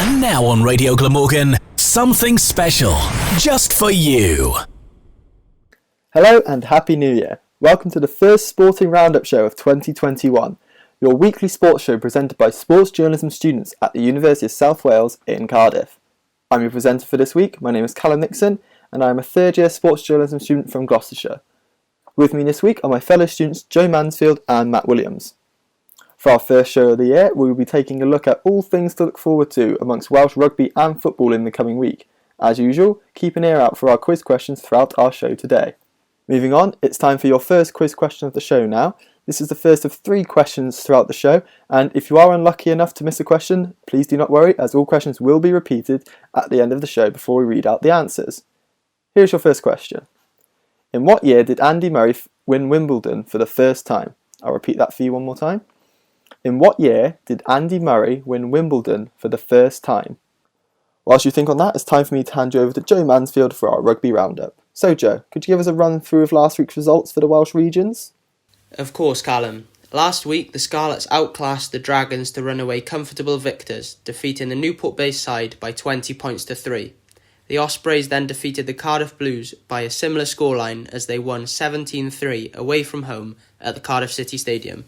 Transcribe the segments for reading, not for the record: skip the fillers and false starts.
And now on Radio Glamorgan, something special just for you. Hello and Happy New Year. Welcome to the first Sporting Roundup show of 2021, your weekly sports show presented by sports journalism students at the University of South Wales in Cardiff. I'm your presenter for this week. My name is Callum Nixon and I'm a third year sports journalism student from Gloucestershire. With me this week are my fellow students Joe Mansfield and Matt Williams. For our first show of the year, we will be taking a look at all things to look forward to amongst Welsh rugby and football in the coming week. As usual, keep an ear out for our quiz questions throughout our show today. Moving on, it's time for your first quiz question of the show now. This is the first of 3 questions throughout the show, and if you are unlucky enough to miss a question, please do not worry, as all questions will be repeated at the end of the show before we read out the answers. Here's your first question. In what year did Andy Murray win Wimbledon for the first time? I'll repeat that for you one more time. In what year did Andy Murray win Wimbledon for the first time? Whilst you think on that, it's time for me to hand you over to Joe Mansfield for our rugby roundup. So Joe, could you give us a run through of last week's results for the Welsh regions? Of course, Callum. Last week, the Scarlets outclassed the Dragons to run away comfortable victors, defeating the Newport-based side by 20 points to 3. The Ospreys then defeated the Cardiff Blues by a similar scoreline as they won 17-3 away from home at the Cardiff City Stadium.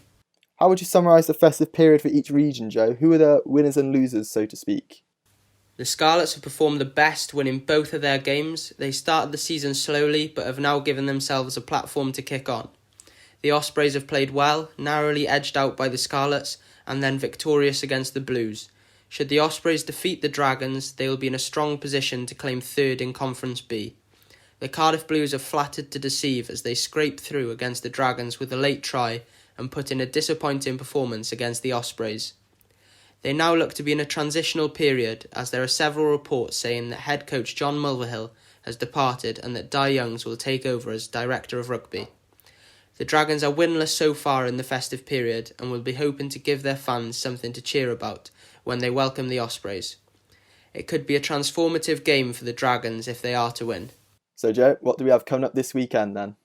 How would you summarise the festive period for each region, Joe? Who are the winners and losers, so to speak? The Scarlets have performed the best, winning both of their games. They started the season slowly, but have now given themselves a platform to kick on. The Ospreys have played well, narrowly edged out by the Scarlets, and then victorious against the Blues. Should the Ospreys defeat the Dragons, they will be in a strong position to claim third in Conference B. The Cardiff Blues are flattered to deceive as they scrape through against the Dragons with a late try and put in a disappointing performance against the Ospreys. They now look to be in a transitional period as there are several reports saying that head coach John Mulvihill has departed and that Di Youngs will take over as director of rugby. The Dragons are winless so far in the festive period and will be hoping to give their fans something to cheer about when they welcome the Ospreys. It could be a transformative game for the Dragons if they are to win. So Joe, what do we have coming up this weekend then?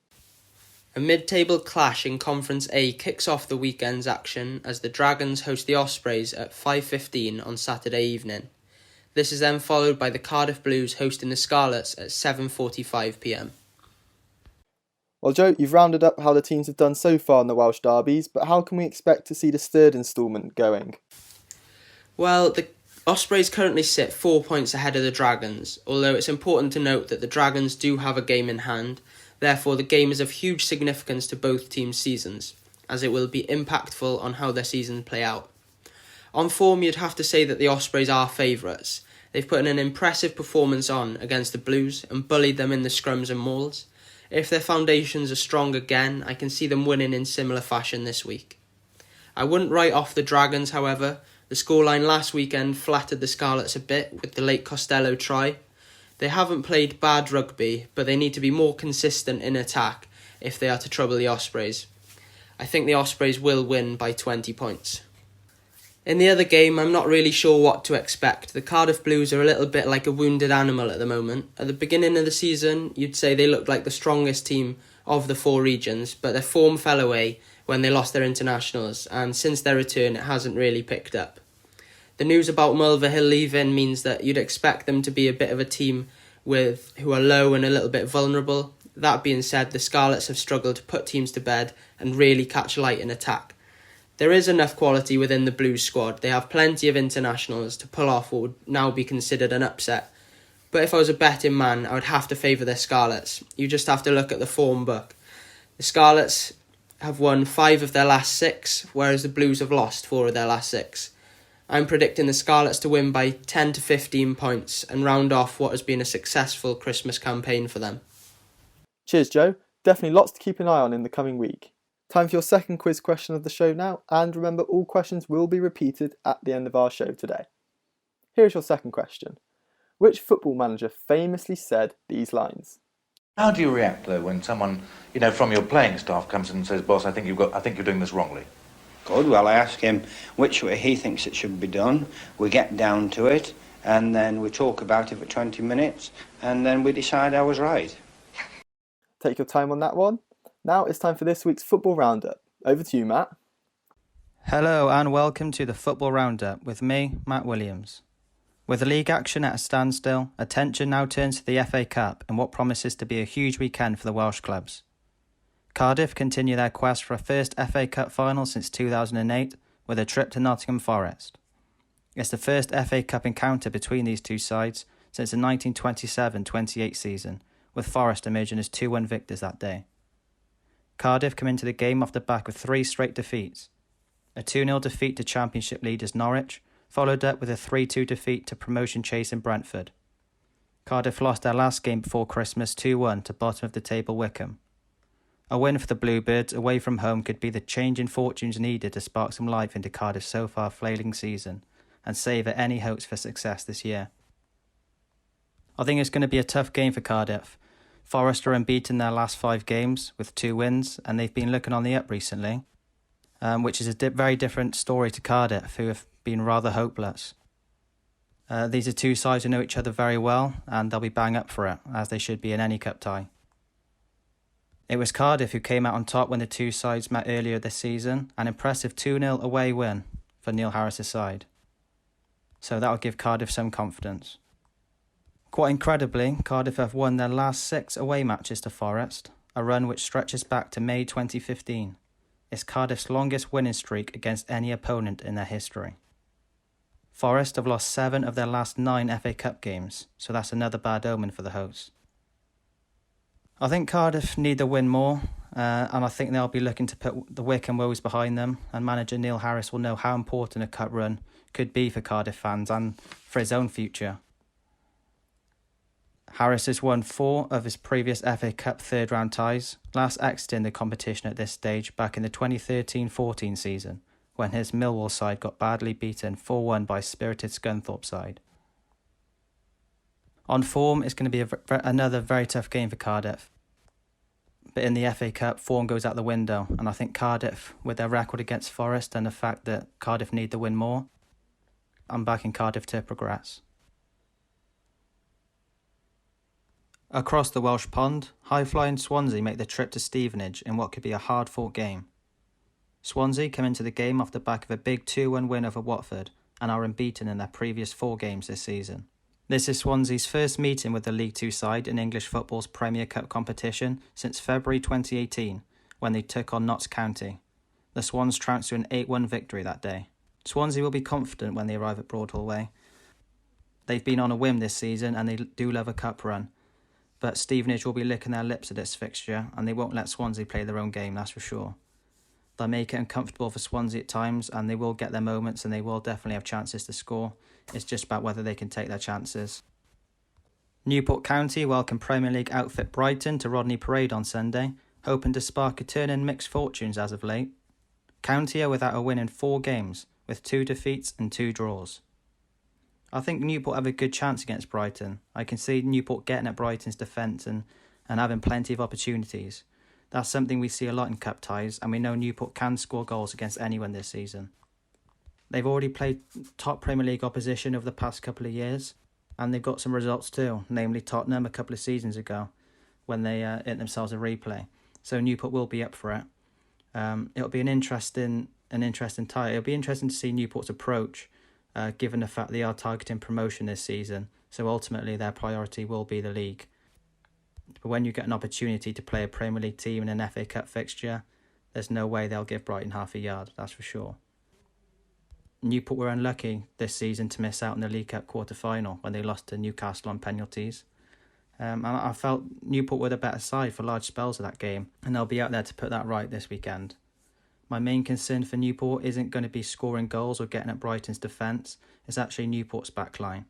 A mid-table clash in Conference A kicks off the weekend's action as the Dragons host the Ospreys at 5:15 on Saturday evening. This is then followed by the Cardiff Blues hosting the Scarlets at 7:45pm. Well Joe, you've rounded up how the teams have done so far in the Welsh derbies, but how can we expect to see the third instalment going? Well, the Ospreys currently sit 4 points ahead of the Dragons, although it's important to note that the Dragons do have a game in hand. Therefore, the game is of huge significance to both teams' seasons, as it will be impactful on how their seasons play out. On form, you'd have to say that the Ospreys are favourites. They've put in an impressive performance on against the Blues and bullied them in the scrums and mauls. If their foundations are strong again, I can see them winning in similar fashion this week. I wouldn't write off the Dragons, however. The scoreline last weekend flattered the Scarlets a bit with the late Costello try. They haven't played bad rugby, but they need to be more consistent in attack if they are to trouble the Ospreys. I think the Ospreys will win by 20 points. In the other game, I'm not really sure what to expect. The Cardiff Blues are a little bit like a wounded animal at the moment. At the beginning of the season, you'd say they looked like the strongest team of the 4 regions, but their form fell away when they lost their internationals, and since their return, it hasn't really picked up. The news about Mulvihill leaving means that you'd expect them to be a bit of a team who are low and a little bit vulnerable. That being said, the Scarlets have struggled to put teams to bed and really catch light in attack. There is enough quality within the Blues squad. They have plenty of internationals to pull off what would now be considered an upset. But if I was a betting man, I would have to favour the Scarlets. You just have to look at the form book. The Scarlets have won 5 of their last 6, whereas the Blues have lost 4 of their last 6. I'm predicting the Scarlets to win by 10 to 15 points and round off what has been a successful Christmas campaign for them. Cheers Joe, definitely lots to keep an eye on in the coming week. Time for your second quiz question of the show now, and remember all questions will be repeated at the end of our show today. Here's your second question. Which football manager famously said these lines? How do you react though when someone, from your playing staff comes in and says, "Boss, I think you're doing this wrongly"? Good. Well, I ask him which way he thinks it should be done. We get down to it, and then we talk about it for 20 minutes, and then we decide I was right. Take your time on that one. Now it's time for this week's Football Roundup. Over to you, Matt. Hello and welcome to the Football Roundup with me, Matt Williams. With the league action at a standstill, attention now turns to the FA Cup in what promises to be a huge weekend for the Welsh clubs. Cardiff continue their quest for a first FA Cup final since 2008 with a trip to Nottingham Forest. It's the first FA Cup encounter between these two sides since the 1927-28 season, with Forest emerging as 2-1 victors that day. Cardiff come into the game off the back of 3 straight defeats. A 2-0 defeat to Championship leaders Norwich, followed up with a 3-2 defeat to promotion-chasing Brentford. Cardiff lost their last game before Christmas 2-1 to bottom of the table Wycombe. A win for the Bluebirds away from home could be the change in fortunes needed to spark some life into Cardiff's so far flailing season and savour any hopes for success this year. I think it's going to be a tough game for Cardiff. Forest are unbeaten their last 5 games with 2 wins, and they've been looking on the up recently, which is a very different story to Cardiff, who have been rather hopeless. These are 2 sides who know each other very well, and they'll be bang up for it, as they should be in any cup tie. It was Cardiff who came out on top when the 2 sides met earlier this season, an impressive 2-0 away win for Neil Harris's side. So that'll give Cardiff some confidence. Quite incredibly, Cardiff have won their last 6 away matches to Forest, a run which stretches back to May 2015. It's Cardiff's longest winning streak against any opponent in their history. Forest have lost 7 of their last 9 FA Cup games, so that's another bad omen for the hosts. I think Cardiff need the win more, and I think they'll be looking to put the Wycombe woes behind them, and manager Neil Harris will know how important a cup run could be for Cardiff fans and for his own future. Harris has won 4 of his previous FA Cup third round ties, last exiting the competition at this stage back in the 2013-14 season, when his Millwall side got badly beaten 4-1 by spirited Scunthorpe side. On form, it's going to be another very tough game for Cardiff. But in the FA Cup, form goes out the window, and I think Cardiff, with their record against Forest and the fact that Cardiff need the win more, I'm backing Cardiff to progress. Across the Welsh pond, high-flying Swansea make the trip to Stevenage in what could be a hard-fought game. Swansea come into the game off the back of a big 2-1 win over Watford and are unbeaten in their previous 4 games this season. This is Swansea's first meeting with the League Two side in English football's Premier Cup competition since February 2018, when they took on Notts County. The Swans trounced to an 8-1 victory that day. Swansea will be confident when they arrive at Broadhall Way. They've been on a whim this season and they do love a cup run, but Stevenage will be licking their lips at this fixture and they won't let Swansea play their own game, that's for sure. They'll make it uncomfortable for Swansea at times and they will get their moments and they will definitely have chances to score. It's just about whether they can take their chances. Newport County welcome Premier League outfit Brighton to Rodney Parade on Sunday, hoping to spark a turn in mixed fortunes as of late. County are without a win in 4 games, with 2 defeats and 2 draws. I think Newport have a good chance against Brighton. I can see Newport getting at Brighton's defence and having plenty of opportunities. That's something we see a lot in cup ties, and we know Newport can score goals against anyone this season. They've already played top Premier League opposition over the past couple of years, and they've got some results too, namely Tottenham a couple of seasons ago, when they hit themselves a replay. So Newport will be up for it. It'll be an interesting tie. It'll be interesting to see Newport's approach, given the fact they are targeting promotion this season. So ultimately their priority will be the league. But when you get an opportunity to play a Premier League team in an FA Cup fixture, there's no way they'll give Brighton half a yard, that's for sure. Newport were unlucky this season to miss out in the League Cup quarter-final when they lost to Newcastle on penalties. And I felt Newport were the better side for large spells of that game, and they'll be out there to put that right this weekend. My main concern for Newport isn't going to be scoring goals or getting at Brighton's defence, it's actually Newport's backline.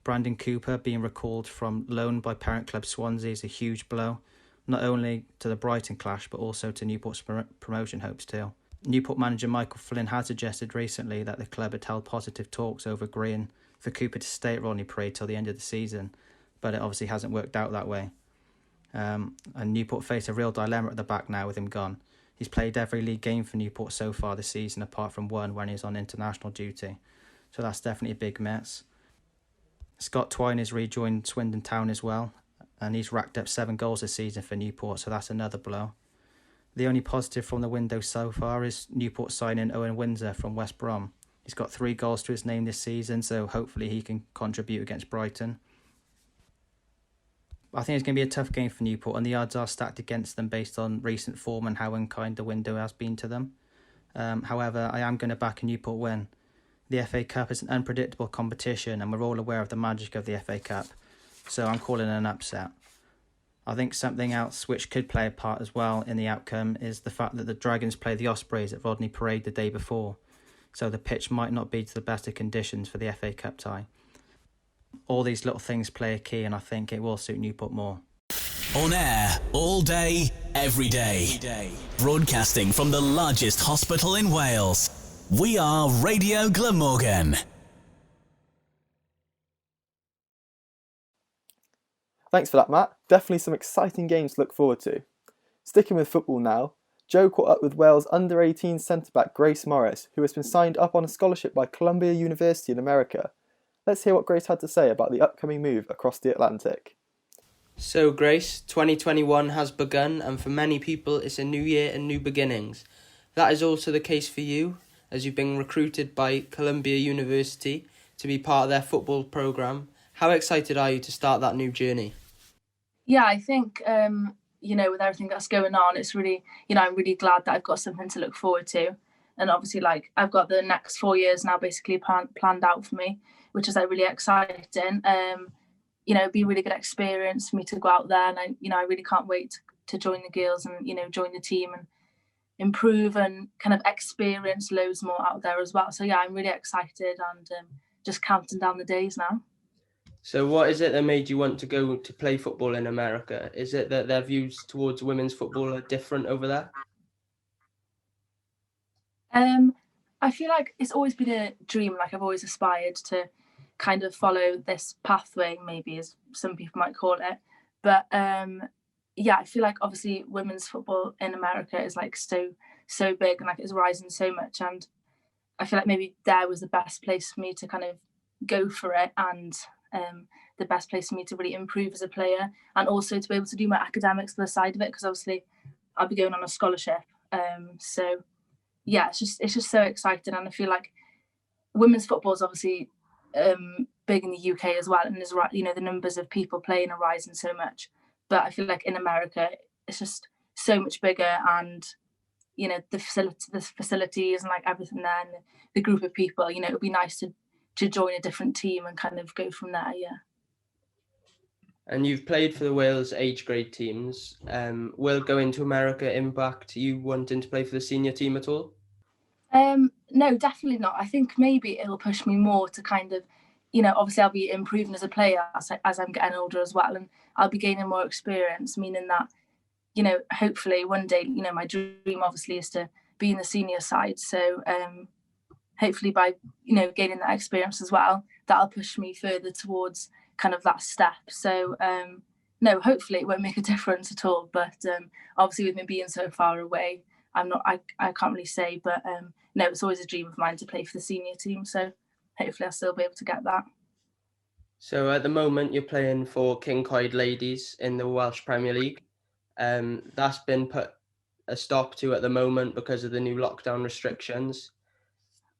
Brandon Cooper being recalled from loan by parent club Swansea is a huge blow, not only to the Brighton clash but also to Newport's promotion hopes too. Newport manager Michael Flynn has suggested recently that the club had held positive talks over agreeing for Cooper to stay at Rodney Parade till the end of the season, but it obviously hasn't worked out that way. And Newport face a real dilemma at the back now with him gone. He's played every league game for Newport so far this season apart from one when he's on international duty, so that's definitely a big miss. Scott Twine has rejoined Swindon Town as well, and he's racked up 7 goals this season for Newport, so that's another blow. The only positive from the window so far is Newport signing Owen Windsor from West Brom, He's got 3 goals to his name this season, so hopefully he can contribute against Brighton. I think it's going to be a tough game for Newport, and the odds are stacked against them based on recent form and how unkind the window has been to them. However, I am going to back a Newport win. The FA Cup is an unpredictable competition, and we're all aware of the magic of the FA Cup, so I'm calling an upset. I think something else which could play a part as well in the outcome is the fact that the Dragons play the Ospreys at Rodney Parade the day before, so the pitch might not be to the best of conditions for the FA Cup tie. All these little things play a key, and I think it will suit Newport more. On air, all day, every day. Broadcasting from the largest hospital in Wales. We are Radio Glamorgan. Thanks for that, Matt. Definitely some exciting games to look forward to. Sticking with football now, Joe caught up with Wales under-18 centre-back Grace Morris, who has been signed up on a scholarship by Columbia University in America. Let's hear what Grace had to say about the upcoming move across the Atlantic. So Grace, 2021 has begun, and for many people it's a new year and new beginnings. That is also the case for you, as you've been recruited by Columbia University to be part of their football programme. How excited are you to start that new journey? Yeah, I think, with everything that's going on, it's really, I'm really glad that I've got something to look forward to. And obviously, I've got the next 4 years now basically planned out for me, which is really exciting. It'd be a really good experience for me to go out there, and I really can't wait to join the girls and join the team and improve and kind of experience loads more out there as well. So yeah, I'm really excited and just counting down the days now. So what is it that made you want to go to play football in America? Is it that their views towards women's football are different over there? I feel like it's always been a dream. I've always aspired to kind of follow this pathway, maybe as some people might call it. But I feel like obviously women's football in America is so big and it's rising so much. And I feel like maybe there was the best place for me to kind of go for it, and the best place for me to really improve as a player, and also to be able to do my academics on the side of it, because obviously I'll be going on a scholarship. So yeah, it's just so exciting, and I feel like women's football is obviously big in the UK as well, and the numbers of people playing are rising so much. But I feel like in America it's just so much bigger, and the facilities and everything there, and the group of people. It would be nice to join a different team and kind of go from there. Yeah. And you've played for the Wales age grade teams. Will going to America impact you wanting to play for the senior team at all? No, definitely not. I think maybe it'll push me more to kind of, obviously I'll be improving as a player as I'm getting older as well, and I'll be gaining more experience, meaning that, hopefully one day, my dream obviously is to be in the senior side. So hopefully by, gaining that experience as well, that'll push me further towards kind of that step. So no, hopefully it won't make a difference at all. But obviously with me being so far away, I can't really say, but no, it's always a dream of mine to play for the senior team. So hopefully I'll still be able to get that. So at the moment you're playing for Kincoed Ladies in the Welsh Premier League. That's been put a stop to at the moment because of the new lockdown restrictions.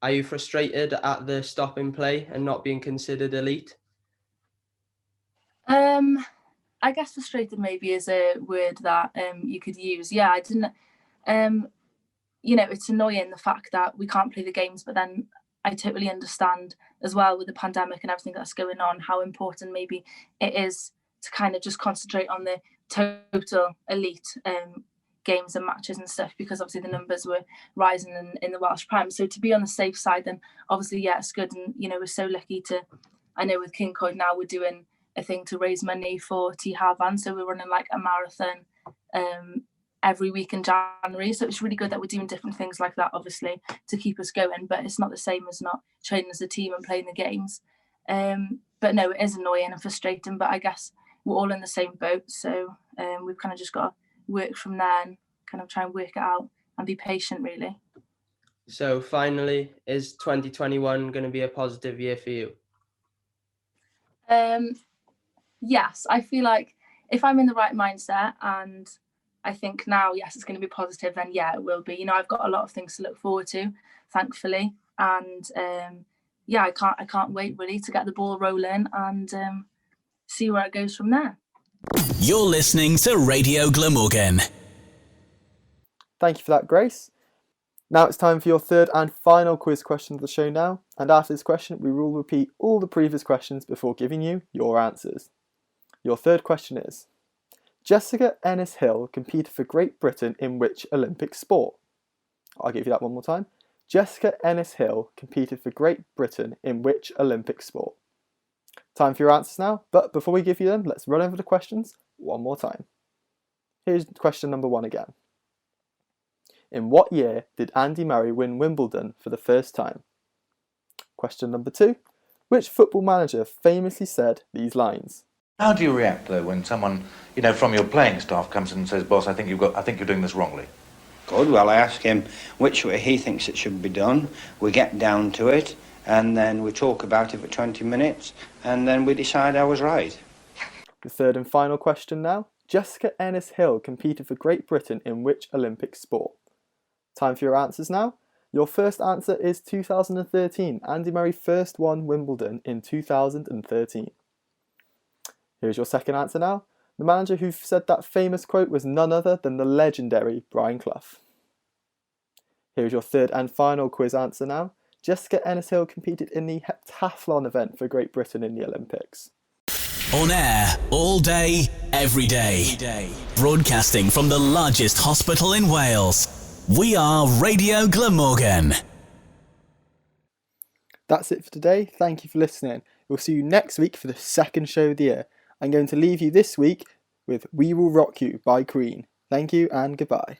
Are you frustrated at the stop in play and not being considered elite? I guess frustrated maybe is a word that you could use. Yeah, I didn't. It's annoying the fact that we can't play the games, but then I totally understand as well with the pandemic and everything that's going on, how important maybe it is to kind of just concentrate on the total elite games and matches and stuff, because obviously the numbers were rising in the Welsh Prem. So to be on the safe side, then obviously, yeah, it's good. And, we're so lucky I know with Kincoed now we're doing a thing to raise money for T Havan. So we're running a marathon every week in January. So it's really good that we're doing different things like that, obviously, to keep us going. But it's not the same as not training as a team and playing the games. But no, it is annoying and frustrating, but I guess we're all in the same boat. So we've kind of just got to work from there and kind of try and work it out and be patient, really. So finally, is 2021 going to be a positive year for you? Yes, I feel like if I'm in the right mindset, and I think now, yes, it's going to be positive, then yeah, it will be. I've got a lot of things to look forward to, thankfully. and I can't wait really to get the ball rolling and see where it goes from there. You're listening to Radio Glamorgan. Thank you for that, Grace. Now it's time for your third and final quiz question of the show now, and after this question we will repeat all the previous questions before giving you your answers. Your third question is, Jessica Ennis-Hill competed for Great Britain in which Olympic sport? I'll give you that one more time. Jessica Ennis-Hill competed for Great Britain in which Olympic sport? Time for your answers now, but before we give you them, let's run over the questions one more time. Here's question number 1 again. In what year did Andy Murray win Wimbledon for the first time? Question number 2. Which football manager famously said these lines? How do you react though when someone, from your playing staff comes in and says, "Boss, I think you're doing this wrongly"? Good. Well, I ask him which way he thinks it should be done. We get down to it, and then we talk about it for 20 minutes, and then we decide I was right. The third and final question now. Jessica Ennis-Hill competed for Great Britain in which Olympic sport? Time for your answers now. Your first answer is 2013. Andy Murray first won Wimbledon in 2013. Here's your second answer now. The manager who said that famous quote was none other than the legendary Brian Clough. Here's your third and final quiz answer now. Jessica Ennis-Hill competed in the heptathlon event for Great Britain in the Olympics. On air, all day, every day. Broadcasting from the largest hospital in Wales. We are Radio Glamorgan. That's it for today. Thank you for listening. We'll see you next week for the second show of the year. I'm going to leave you this week with We Will Rock You by Queen. Thank you and goodbye.